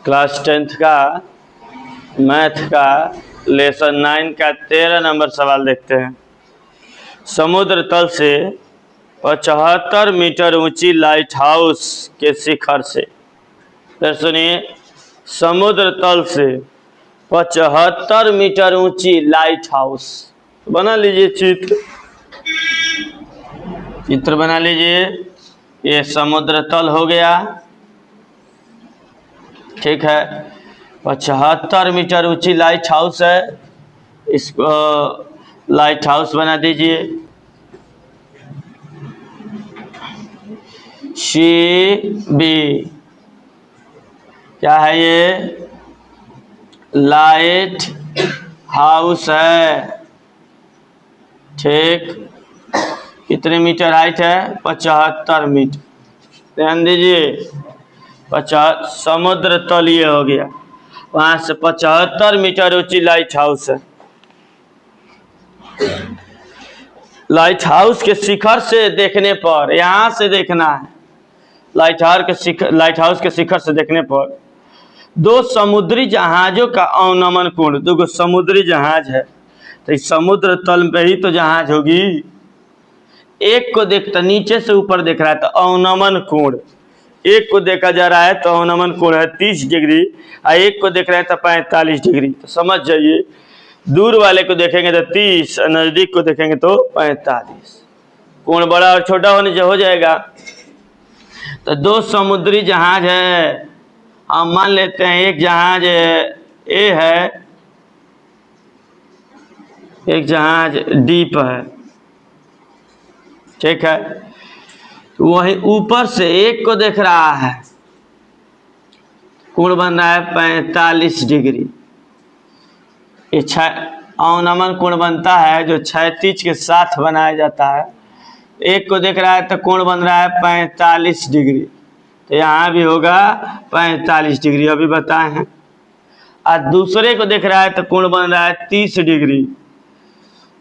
Class 10th का math का lesson 9 का 13 नंबर सवाल देखते हैं। समुद्र तल से 75 मीटर ऊंची लाइट हाउस के शिखर से, फिर सुनिए, समुद्र तल से 75 मीटर ऊंची लाइट हाउस। बना लीजिए चित्र बना लीजिए। ये समुद्र तल हो गया, ठीक है। 75 मीटर ऊंची लाइट हाउस है, इसको लाइट हाउस बना दीजिए। CB क्या है? ये लाइट हाउस है, ठीक। कितने मीटर हाइट है? 75 मीटर। ध्यान दीजिए, 50 समुद्र तल ये हो गया, वहां से 75 मीटर ऊंची लाइट हाउस है। लाइट हाउस के शिखर से देखने पर, यहां से देखना है, लाइट हाउस के शिखर से देखने पर दो समुद्री जहाजों का अवनमन कोण, दो समुद्री जहाज है तो इस समुद्र तल पे ही तो जहाज होगी। एक को देखता नीचे से ऊपर देख रहा है तो अवनमन कोण, एक को देखा जा रहा है तो अवनमन कोण है 30 डिग्री, और एक को देख रहे हैं तो 45 डिग्री। तो समझ जाइए, दूर वाले को देखेंगे तो 30, नजदीक को देखेंगे तो 45। कोण बड़ा और छोटा होने से हो जाएगा। तो दो समुद्री जहाज है, हम मान लेते हैं एक जहाज ए है, एक जहाज डीप है, ठीक है। वही ऊपर से एक को देख रहा है, कोण बन रहा है 45 डिग्री। ये अवनमन कोण बनता है जो क्षैतिज के साथ बनाया जाता है। एक को देख रहा है तो कोण बन रहा है 45 डिग्री, तो यहाँ भी होगा 45 डिग्री, अभी बताए हैं। और दूसरे को देख रहा है तो कोण बन रहा है 30 डिग्री,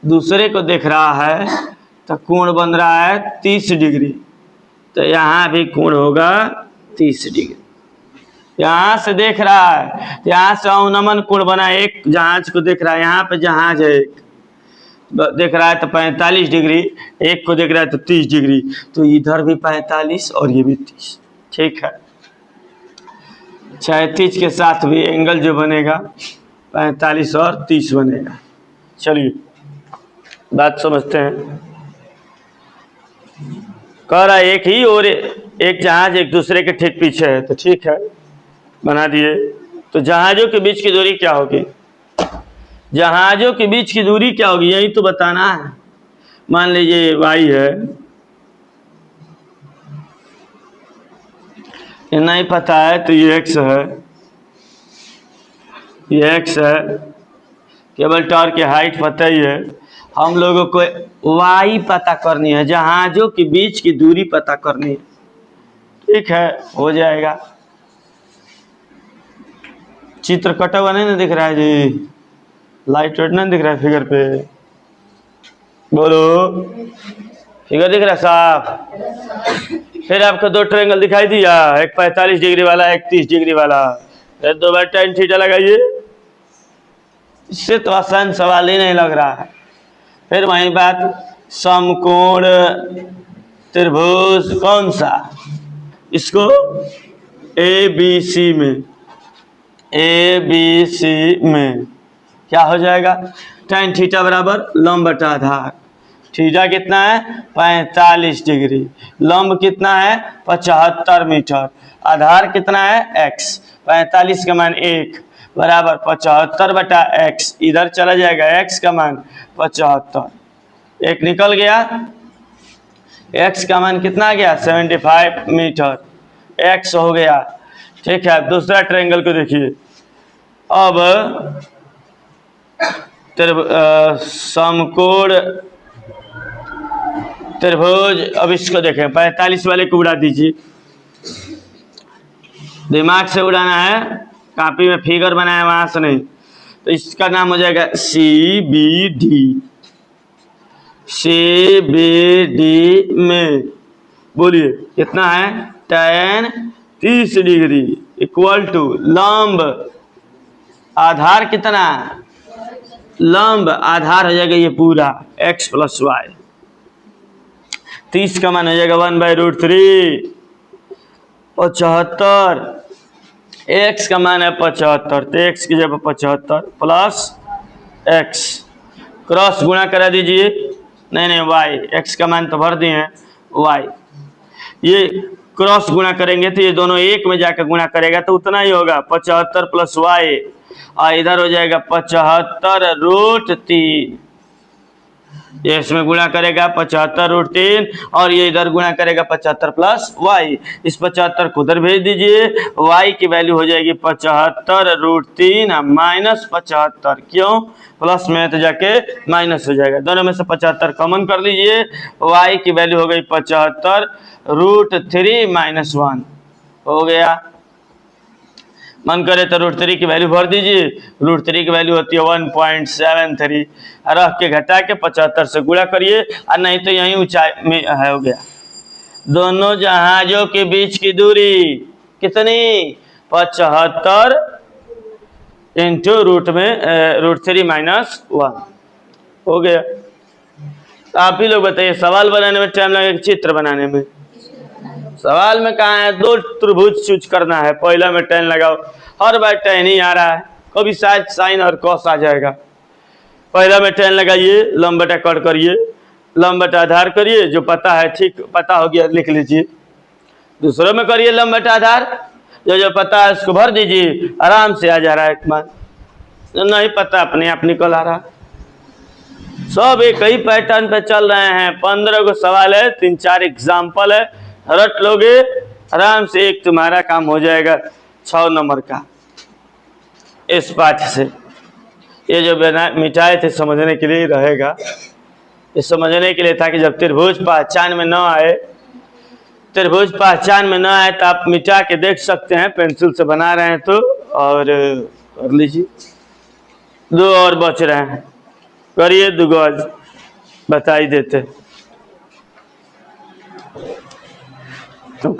दूसरे को देख रहा है तो कोण बन रहा है 30 डिग्री, तो यहाँ भी कोण होगा 30 डिग्री। यहाँ से देख रहा है, यहाँ से अवनमन कोण बना, एक जहाज को देख रहा है, यहाँ पे जहाज है एक देख रहा है तो 45 डिग्री, एक को देख रहा है तो 30 डिग्री, तो इधर भी 45 और ये भी 30, ठीक है। क्षैतिज के साथ भी एंगल जो बनेगा 45 और 30 बनेगा। चलिए बात समझते हैं। कह रहा है एक ही और एक जहाज एक दूसरे के ठीक पीछे है, तो ठीक है, बना दिए। तो जहाजों के बीच की दूरी क्या होगी? जहाजों के बीच की दूरी क्या होगी, यही तो बताना है। मान लीजिए y है, ये नहीं पता है तो ये x है, ये x है, केबल टावर की हाइट पता ही है। हम लोगों को y पता करनी है, जहाजों के बीच की दूरी पता करनी है, ठीक है, हो जाएगा। चित्र कटा हुआ नहीं दिख रहा है जी, लाइट वेट नहीं दिख रहा है फिगर पे, बोलो फिगर दिख रहा है साफ। फिर आपको दो ट्रायंगल दिखाई दिया, एक 45 डिग्री वाला, एक 30 डिग्री वाला, फिर दो बार tan थीटा लगाइए। इससे तो आसान सवाल ही नहीं लग रहा है। फिर वही बात, समकोण त्रिभुज कौन सा, इसको ABC में क्या हो जाएगा? tan थीटा बराबर लंब बटा आधार। थीटा कितना है? 45 डिग्री। लंब कितना है? 75 मीटर। आधार कितना है? x। 45 का मान 1 बराबर 75 बटा x, इधर चला जाएगा x का मान 75, एक निकल गया, x का मान कितना आ गया? 75 मीटर, x हो गया, ठीक है। दूसरा ट्रायंगल को देखिए। अब समकोण त्रिभुज, अब इसको देखें, 45 वाले को उड़ा दीजिए, दिमाग से उड़ाना है, कॉपी में फिगर बनाया वहां से नहीं। तो इसका नाम हो जाएगा CBD। CBD में बोलिए कितना है? tan 30 degree. इक्वल टू लंब आधार कितना, लंब आधार हो जाएगा ये पूरा x प्लस वाई। 30 का मान हो जाएगा 1/√3 75। x का मान है 75 तो x की जगह 75 प्लस x क्रॉस गुणा करा दीजिए, नहीं y, x का मान तो भर दिए हैं y, ये क्रॉस गुणा करेंगे तो ये दोनों एक में जाकर गुणा करेगा तो उतना ही होगा 75 प्लस वाई, और इधर हो जाएगा 75√3, ये इसमें गुणा करेगा 75√3 और ये इधर गुणा करेगा 75 प्लस वाई। इस 75 को उधर भेज दीजिए, वाई की वैल्यू हो जाएगी 75√3 माइनस 75, क्यों प्लस में तो जाके माइनस हो जाएगा, दोनों में से 75 कॉमन कर लीजिए, वाई की वैल्यू हो गई 75√3 माइनस 1 हो गया। मन करे तो √3 की वैल्यू भर दीजिए, √3 की वैल्यू होती है 1.73, रख के घटा के 75 से गुणा करिए, और नहीं तो यही ऊंचाई में है हो गया। दोनों जहाजों के बीच की दूरी कितनी, 75 इंटू √3 माइनस 1 हो गया। आप ही लोग बताइए सवाल बनाने में टाइम लगेगा, चित्र बनाने में? सवाल में कहाँ है, 2 त्रिभुज चूज करना है, पहला में tan लगाओ, हर बार tan ही आ रहा है, कभी शायद साइन और कॉस आ जाएगा। पहला में tan लगाइए, लंब बटा कट करिए, लंब बटा आधार करिए, जो पता है ठीक पता हो गया लिख लीजिए। दूसरों में करिए लंब बटा आधार, जो पता है उसको भर दीजिए, आराम से आ जा रहा है एक मान, जो नहीं पता अपने आप निकल आ रहा। सब एक ही पैटर्न पे चल रहे हैं, 15 को सवाल है, 3-4 एग्जाम्पल है, रट लोगे आराम से, एक तुम्हारा काम हो जाएगा 6 नंबर का इस पाठ से। ये जो मिटाए थे समझने के लिए रहेगा, ये समझने के लिए था कि जब त्रिभुज पहचान में न आए, त्रिभुज पहचान में न आए तो आप मिटा के देख सकते हैं, पेंसिल से बना रहे हैं तो, और कर लीजिए। 2 और बच रहे हैं, करिए 2 गज बता ही देते। तो